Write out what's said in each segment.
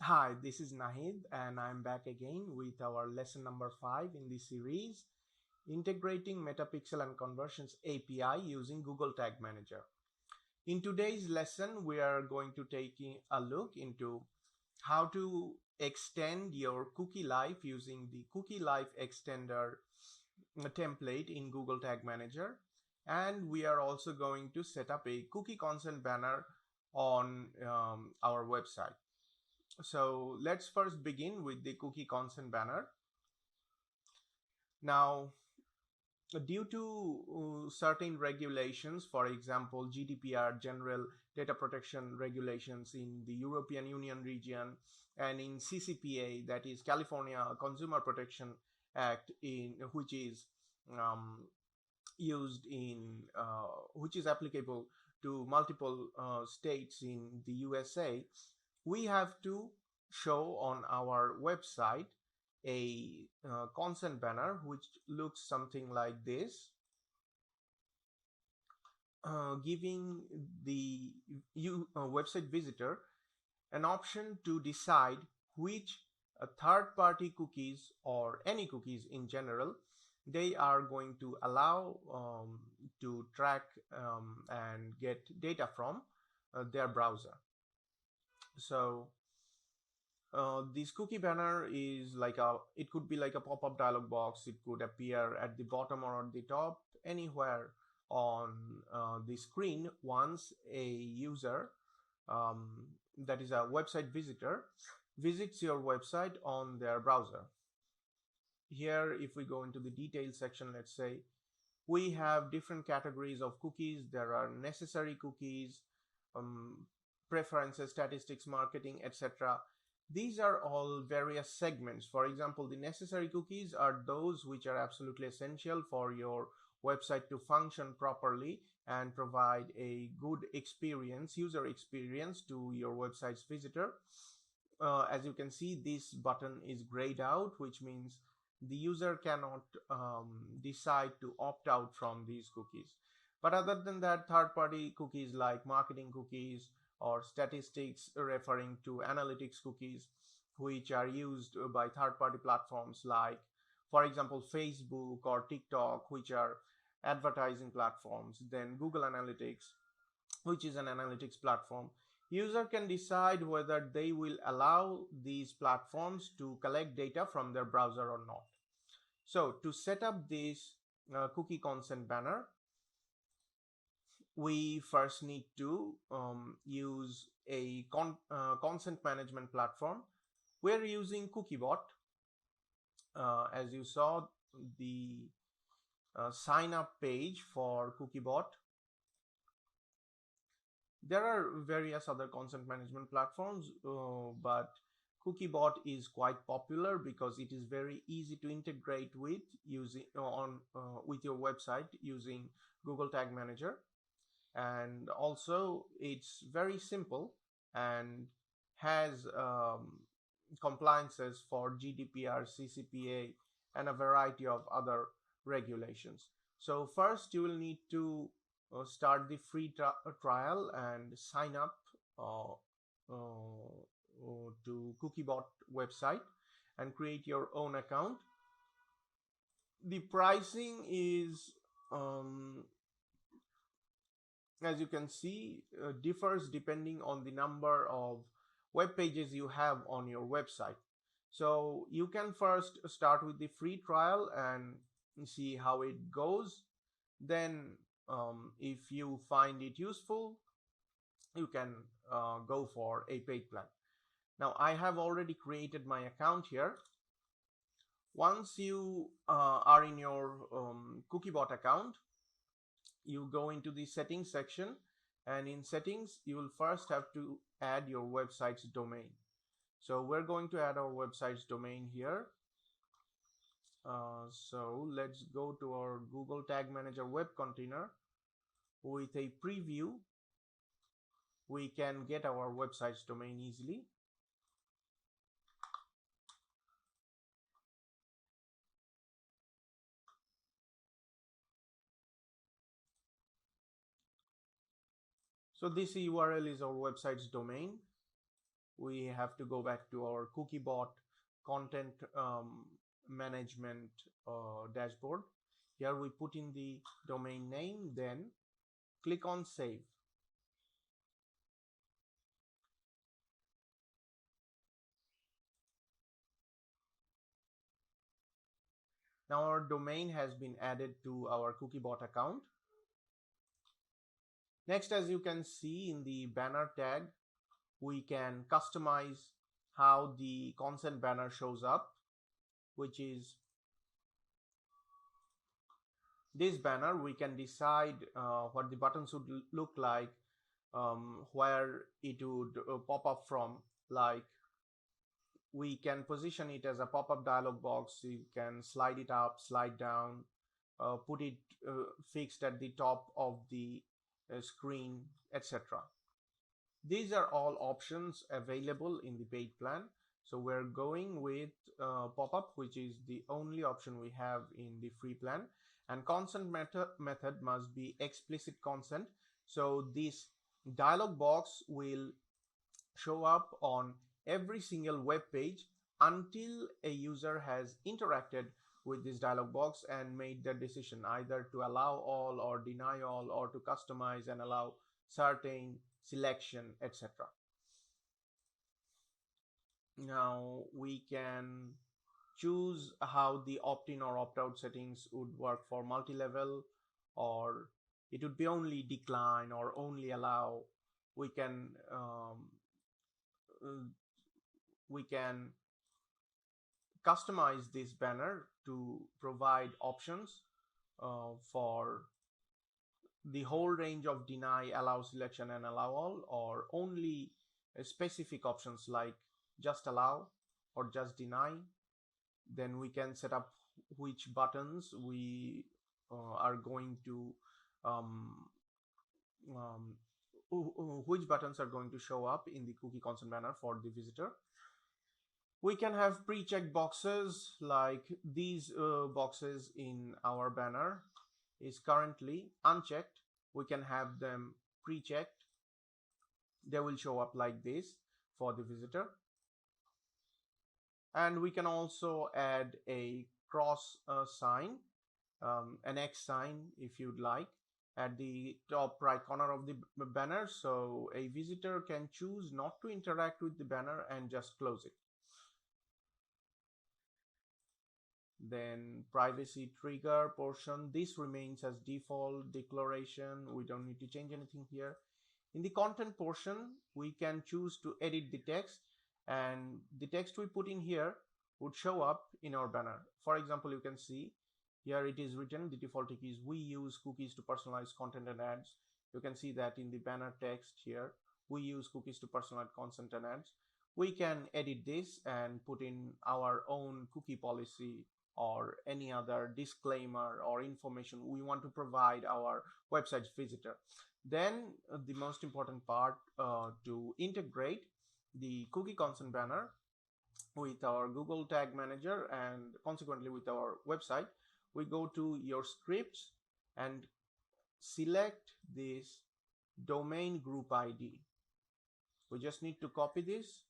Hi, this is Nahid, and I'm back again with our lesson number 5 in this series, Integrating Metapixel and Conversions API using Google Tag Manager. In today's lesson, we are going to take a look into how to extend your cookie life using the cookie life extender template in Google Tag Manager. And we are also going to set up a cookie consent banner on our website. So let's first begin with the cookie consent banner. Now, due to certain regulations, for example, GDPR, General Data Protection Regulations in the European Union region, and in CCPA, that is California Consumer Protection Act, in which is um, used in which is applicable to multiple states in the USA, we have to show on our website a consent banner which looks something like this, giving the website visitor an option to decide which third-party cookies or any cookies in general they are going to allow to track and get data from their browser. So this cookie banner is like it could be like a pop-up dialog box. It could appear at the bottom or at the top, anywhere on the screen once a user, um, that is a website visitor, visits your website on their browser. Here, if we go into the details section, let's say, we have different categories of cookies. There are necessary cookies, um, preferences, statistics, marketing, etc. These are all various segments. For example, the necessary cookies are those which are absolutely essential for your website to function properly and provide a good experience, user experience to your website's visitor. As you can see, this button is grayed out, which means the user cannot decide to opt out from these cookies. But other than that, third-party cookies like marketing cookies or statistics referring to analytics cookies, which are used by third-party platforms like, for example, Facebook or TikTok, which are advertising platforms, then Google Analytics, which is an analytics platform. User can decide whether they will allow these platforms to collect data from their browser or not. So to set up this cookie consent banner, we first need to use a consent management platform. We're using CookieBot. As you saw, the sign up page for CookieBot. There are various other consent management platforms, but CookieBot is quite popular because it is very easy to integrate with using with your website using Google Tag Manager, and also it's very simple and has compliances for GDPR, CCPA, and a variety of other regulations. So first you will need to start the free trial and sign up uh, to CookieBot website and create your own account. The pricing is, as you can see, differs depending on the number of web pages you have on your website. So you can first start with the free trial and see how it goes. Then if you find it useful, you can go for a paid plan. Now I have already created my account here. Once you are in your CookieBot account, you go into the settings section, and in settings you will first have to add your website's domain. So we're going to add our website's domain here. So let's go to our Google Tag Manager web container. With a preview, we can get our website's domain easily. So this URL is our website's domain. we have to go back to our CookieBot content management dashboard. Here we put in the domain name, then click on save. Now our domain has been added to our CookieBot account. Next, as you can see in the banner tag, we can customize how the consent banner shows up, which is this banner. We can decide what the buttons would look like, where it would pop up from. Like, we can position it as a pop-up dialog box. You can slide it up, slide down, put it fixed at the top of the screen, etc. These are all options available in the paid plan. So we're going with pop-up, which is the only option we have in the free plan. And consent method must be explicit consent. So this dialog box will show up on every single web page until a user has interacted with this dialog box and made the decision either to allow all or deny all, or to customize and allow certain selection, etc. Now we can choose how the opt-in or opt-out settings would work for multi-level, or it would be only decline or only allow. We can customize this banner to provide options for the whole range of deny, allow, selection, and allow all, or only specific options like just allow or just deny. Then we can set up which buttons we are going to which buttons are going to show up in the cookie consent banner for the visitor. We can have pre-checked boxes, like these boxes in our banner is currently unchecked. We can have them pre-checked. They will show up like this for the visitor. And we can also add a cross sign, an X sign if you'd like, at the top right corner of the banner, so a visitor can choose not to interact with the banner and just close it. Then privacy trigger portion, this remains as default declaration. We don't need to change anything here. In the content portion, we can choose to edit the text, and the text we put in here would show up in our banner. For example, you can see here it is written, the default is we use cookies to personalize content and ads. You can see that in the banner text here, we use cookies to personalize content and ads. We can edit this and put in our own cookie policy or any other disclaimer or information we want to provide our website's visitor. Then the most important part, to integrate the cookie consent banner with our Google Tag Manager and consequently with our website, we go to your scripts and select this domain group ID. We just need to copy this,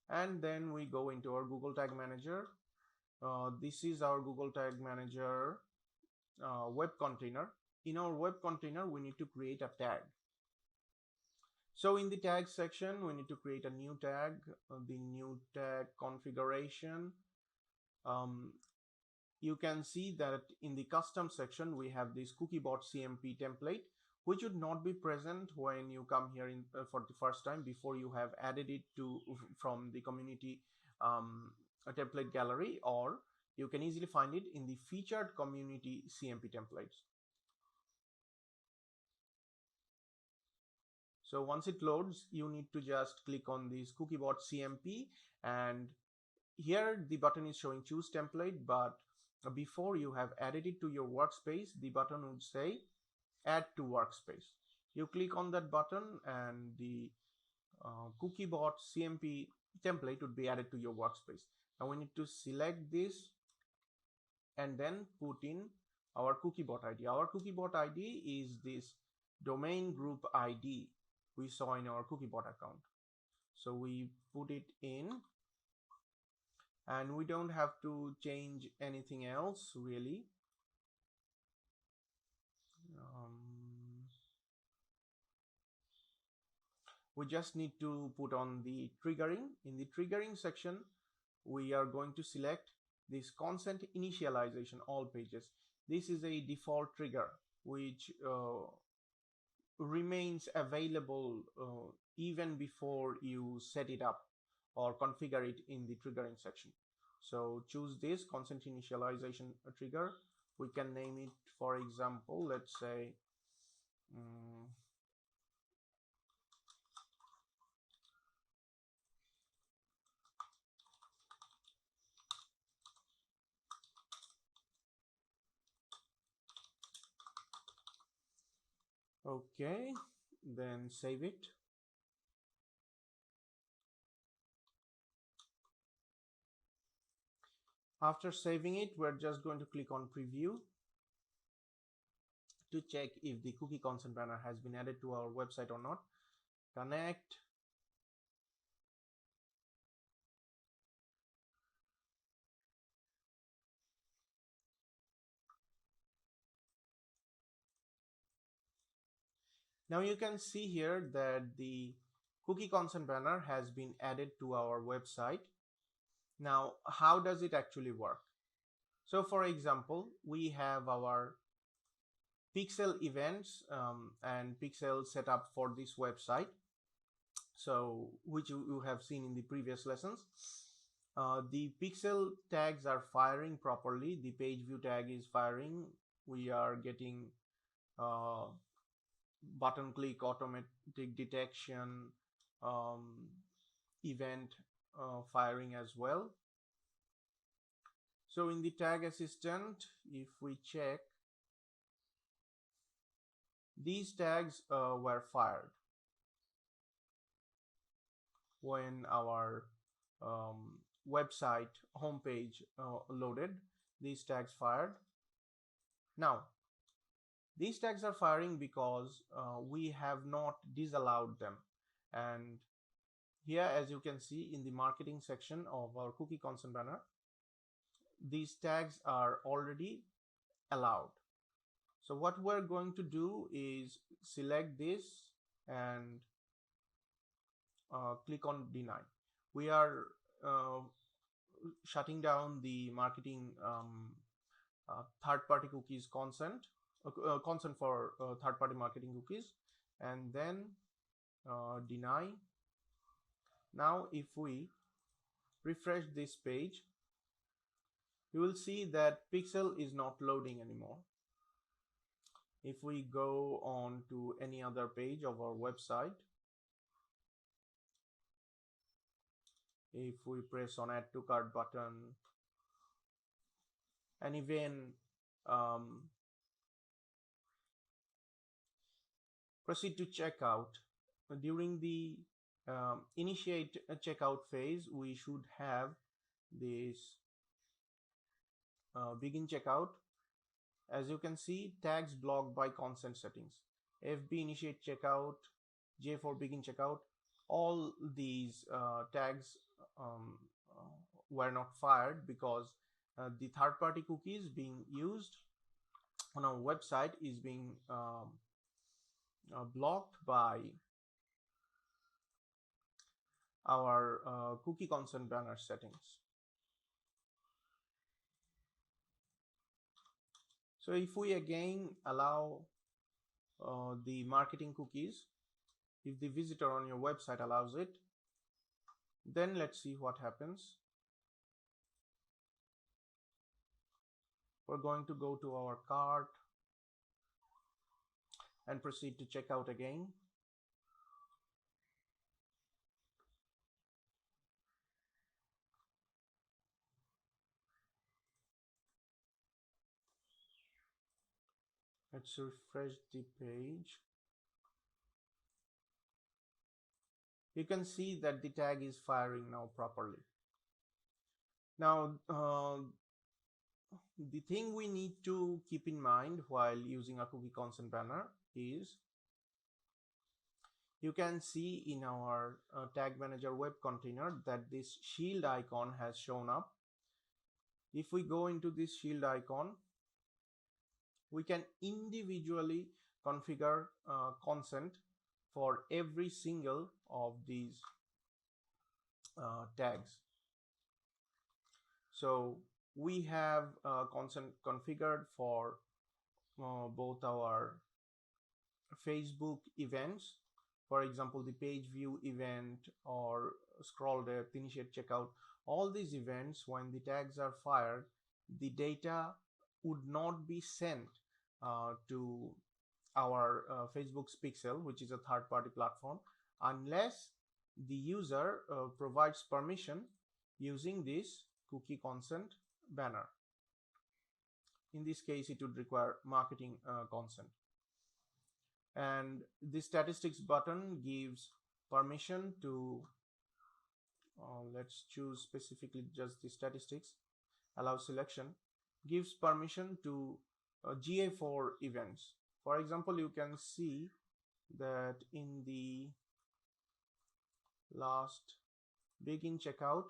and then we go into our Google Tag Manager. This is our Google Tag Manager web container. In our web container, we need to create a tag. So in the tag section, we need to create a new tag, the new tag configuration. You can see that in the custom section, we have this CookieBot CMP template, which would not be present when you come here for the first time, before you have added it from the community template gallery, or you can easily find it in the featured community CMP templates. So once it loads, you need to just click on this CookieBot CMP, and here the button is showing choose template, but before you have added it to your workspace, the button would say add to workspace. You click on that button and the CookieBot CMP template would be added to your workspace. Now we need to select this and then put in our CookieBot ID. Our CookieBot ID is this domain group ID we saw in our CookieBot account. So we put it in, and we don't have to change anything else really. We just need to put on the triggering. In the triggering section, we are going to select this consent initialization all pages. This is a default trigger which remains available even before you set it up or configure it in the triggering section. So choose this consent initialization trigger. We can name it, for example, let's say okay, then save it. After saving it, we're just going to click on preview to check if the cookie consent banner has been added to our website or not. Connect. Now you can see here that the cookie consent banner has been added to our website. Now, how does it actually work? So for example, we have our pixel events and pixel setup for this website, so which you have seen in the previous lessons. The pixel tags are firing properly. The page view tag is firing. We are getting button click automatic detection, event firing as well. So in the tag assistant, if we check, these tags were fired when our website homepage loaded. These tags fired. Now these tags are firing because we have not disallowed them, and here, as you can see in the marketing section of our cookie consent banner, these tags are already allowed. So what we're going to do is select this and click on deny. We are shutting down the marketing third-party cookies consent for third-party marketing cookies, and then deny. Now if we refresh this page, you will see that pixel is not loading anymore. If we go on to any other page of our website, if we press on add to cart button and even proceed to checkout, during the initiate a checkout phase, we should have this begin checkout. As you can see, tags blocked by consent settings, FB initiate checkout, J4 begin checkout, all these tags were not fired because the third-party cookies being used on our website is being blocked by our cookie consent banner settings. So if we again allow the marketing cookies, if the visitor on your website allows it, then let's see what happens. We're going to go to our cart and proceed to checkout again. Let's refresh the page. You can see that the tag is firing now properly. Now, the thing we need to keep in mind while using a cookie consent banner is, You can see in our tag manager web container that this shield icon has shown up. If we go into this shield icon, we can individually configure consent for every single of these tags. So we have consent configured for both our Facebook events, for example the page view event or scroll depth, initiate checkout. All these events, when the tags are fired, the data would not be sent to our Facebook's pixel, which is a third-party platform, unless the user provides permission using this cookie consent banner. In this case, it would require marketing consent. And the statistics button gives permission to let's choose specifically just the statistics, allow selection, gives permission to GA4 events. For example, you can see that in the last begin checkout,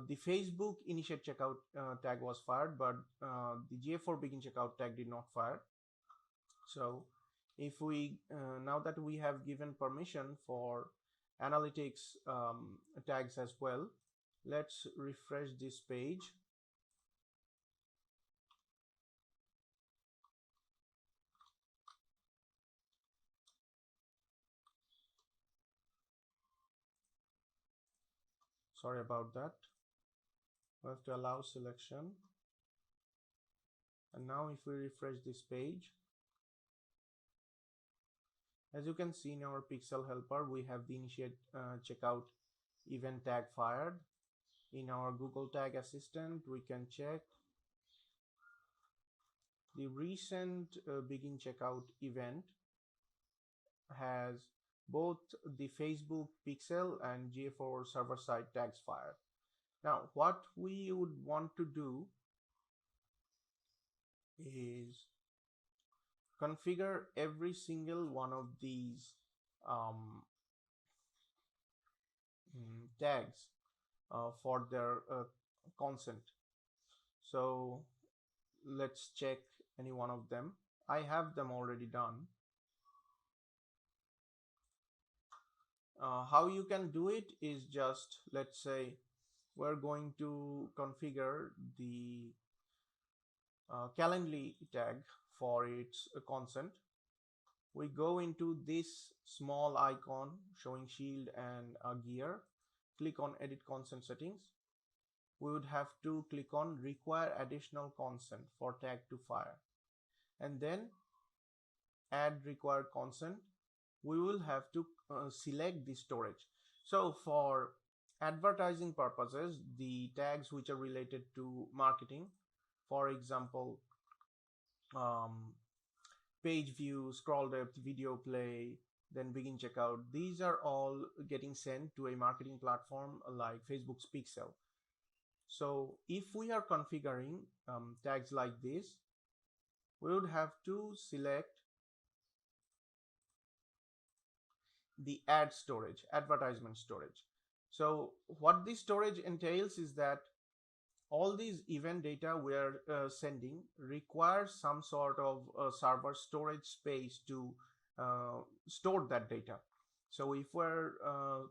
the Facebook initiate checkout tag was fired, but the GA4 begin checkout tag did not fire. So if we now that we have given permission for analytics tags as well, let's refresh this page. Sorry about that. We have to allow selection. And now if we refresh this page, as you can see in our pixel helper, we have the initiate checkout event tag fired. In our Google Tag Assistant, we can check the recent begin checkout event has both the Facebook pixel and GA4 server side tags fired. Now what we would want to do is configure every single one of these tags for their consent. So let's check any one of them. I have them already done. How you can do it is just, let's say we're going to configure the Calendly tag for its consent. We go into this small icon showing shield and a gear, click on edit consent settings. We would have to click on require additional consent for tag to fire, and then add required consent. We will have to select the storage. So for advertising purposes, the tags which are related to marketing, for example page view, scroll depth, video play, then begin checkout, these are all getting sent to a marketing platform like Facebook's pixel. So if we are configuring tags like this, we would have to select the ad storage, advertisement storage. So what this storage entails is that all these event data we are sending requires some sort of server storage space to store that data. So if we're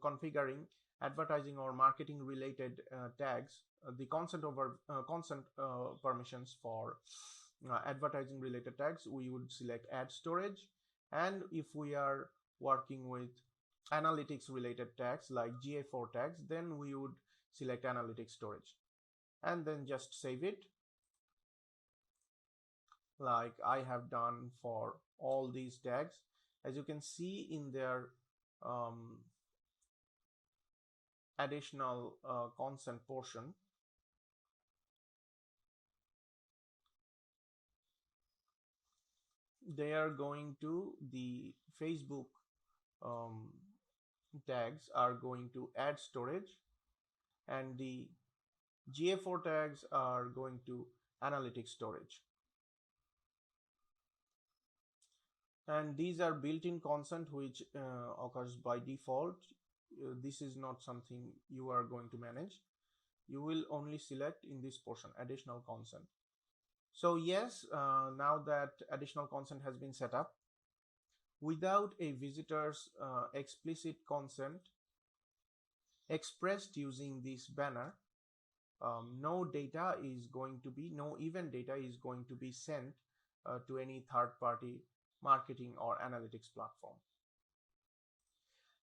configuring advertising or marketing related tags, the consent over consent permissions for advertising related tags, we would select add storage. And if we are working with analytics related tags like GA4 tags, then we would select analytics storage and then just save it, like I have done for all these tags. As you can see in their additional consent portion, they are going to the Facebook tags are going to add storage, and the GA4 tags are going to analytics storage. And these are built-in consent which occurs by default. This is not something you are going to manage. You will only select in this portion additional consent. So yes, now that additional consent has been set up, without a visitor's explicit consent expressed using this banner, no event data is going to be sent to any third-party marketing or analytics platform.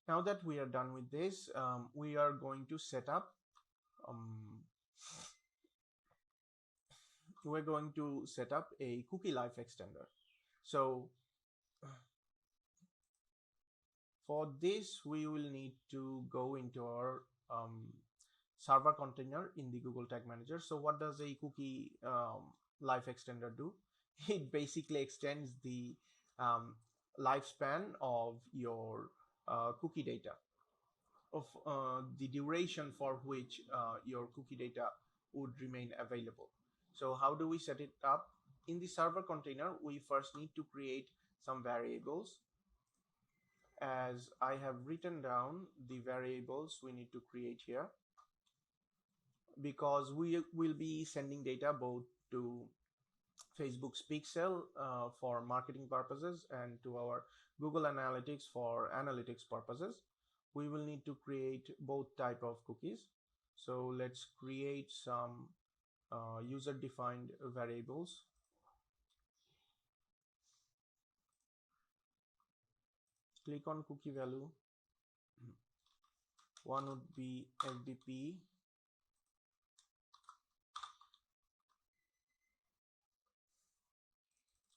Now that we are done with this, we are going to set up a cookie life extender. So for this, we will need to go into our server container in the Google Tag Manager. So what does a cookie life extender do? It basically extends the lifespan of your cookie data, of the duration for which your cookie data would remain available. So how do we set it up? In the server container, we first need to create some variables. As I have written down the variables we need to create here, because we will be sending data both to Facebook's Pixel for marketing purposes and to our Google Analytics for analytics purposes. We will need to create both type of cookies. So let's create some user-defined variables. Click on cookie value. One would be FBP.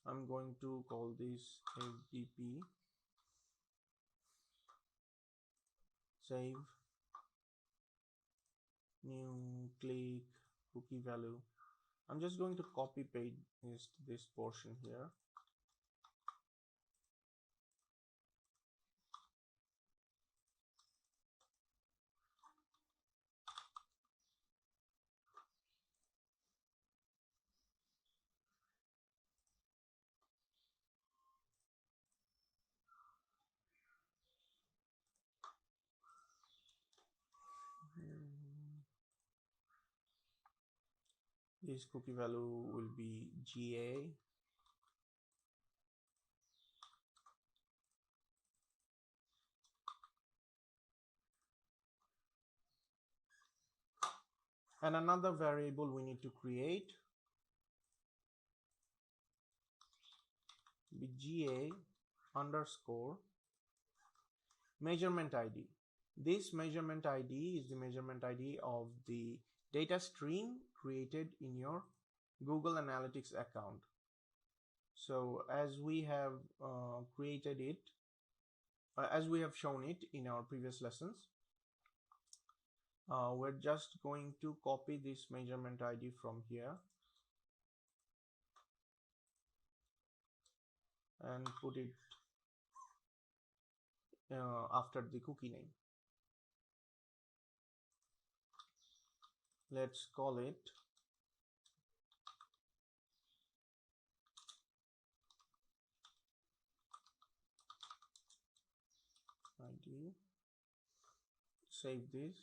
I'm going to call this FBP. Save. New, click, cookie value. I'm just going to copy paste this portion here. This cookie value will be GA. And another variable we need to create be GA underscore measurement ID. This measurement ID is the measurement ID of the data stream created in your Google Analytics account. So as we have created it, as we have shown it in our previous lessons, we're just going to copy this measurement ID from here and put it after the cookie name. Let's call it ID. Save this.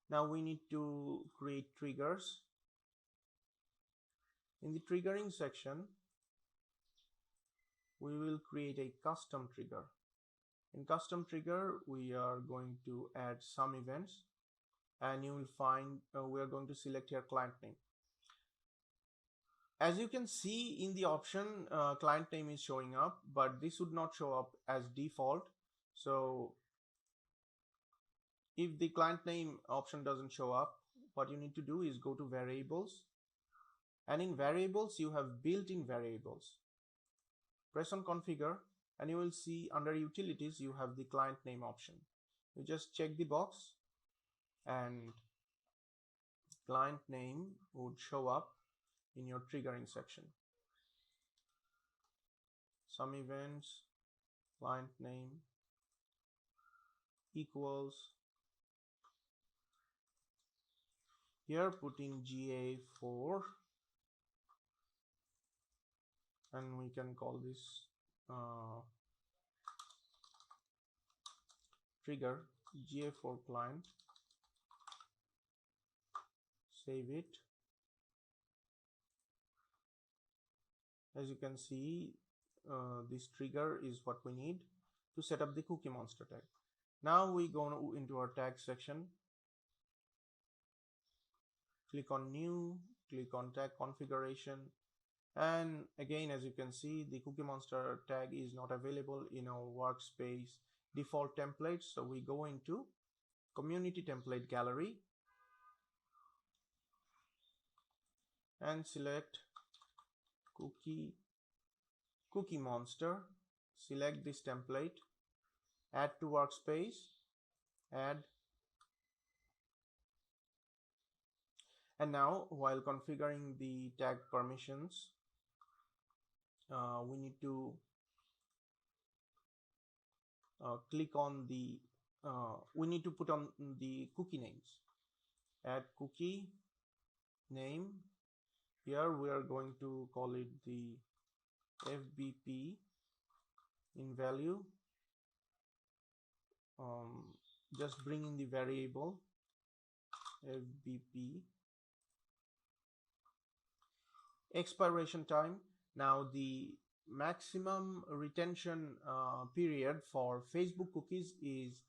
Now we need to create triggers. In the triggering section, we will create a custom trigger. In custom trigger, we are going to add some events, and you will find we are going to select here client name. As you can see in the option, client name is showing up, but this would not show up as default. So if the client name option doesn't show up, what you need to do is go to variables, and in variables you have built-in variables. Press on configure, and you will see under utilities you have the client name option. You just check the box and client name would show up in your triggering section. Some events, client name equals, here put in GA4 and we can call this trigger GA4 client. Save it. As you can see, this trigger is what we need to set up the cookie monster tag. Now we go into our tag section, click on new, click on tag configuration, and again, as you can see, the cookie monster tag is not available in our workspace default templates. So we go into community template gallery and select cookie monster, select this template, add to workspace, add. And now while configuring the tag permissions, we need to click on the we need to put on the cookie names. Add cookie name. Here we are going to call it the FBP in value. Just bring in the variable FBP. Expiration time. Now the maximum retention period for Facebook cookies is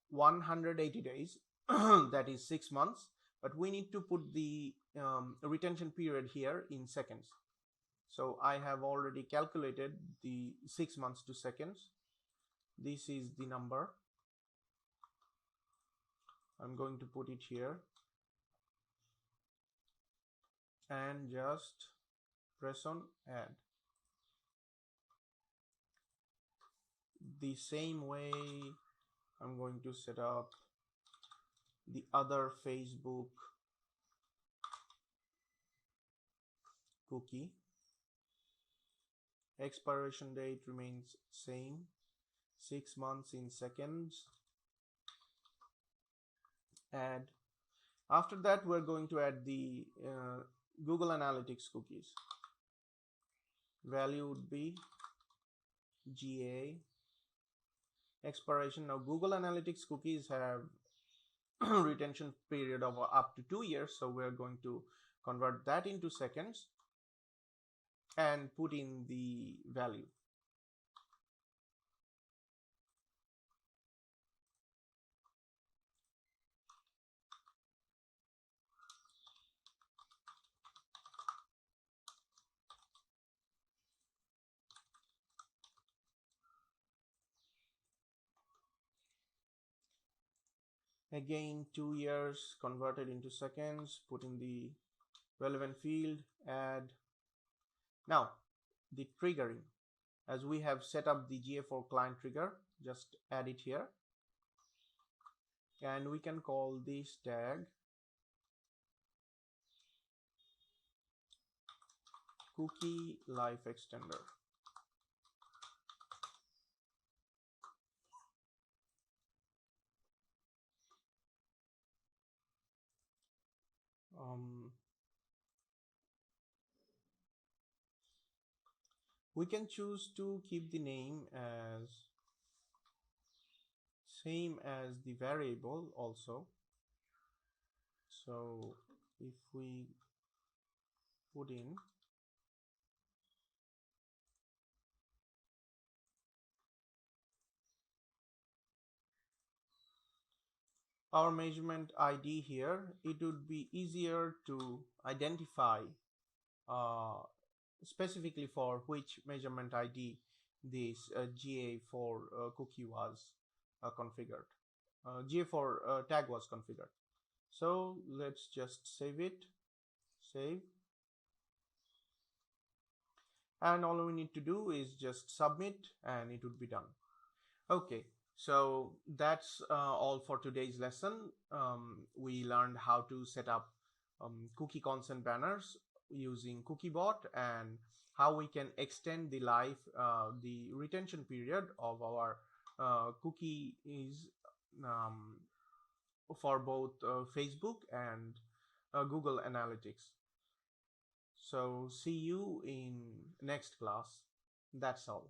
180 days. That is 6 months, but we need to put the retention period here in seconds. So I have already calculated the 6 months to seconds. This is the number. I'm going to put it here and just press on add. The same way I'm going to set up the other Facebook cookie. Expiration date remains same, 6 months in seconds. Add. After that, we're going to add the Google Analytics cookies. Value would be GA. Expiration. Now Google Analytics cookies have retention period of up to 2 years, so we're going to convert that into seconds and put in the value. Again, 2 years converted into seconds, put in the relevant field, add. Now the triggering, as we have set up the GA4 client trigger, just add it here, and we can call this tag cookie life extender. We can choose to keep the name as same as the variable also. So if we put in our measurement ID here, it would be easier to identify specifically for which measurement ID this GA4 cookie was configured. GA4 tag was configured. So let's just save it. Save. And all we need to do is just submit and it would be done. Okay, so that's all for today's lesson. We learned how to set up cookie consent banners using CookieBot and how we can extend the life, the retention period of our cookie is for both Facebook and Google Analytics. So see you in next class. That's all.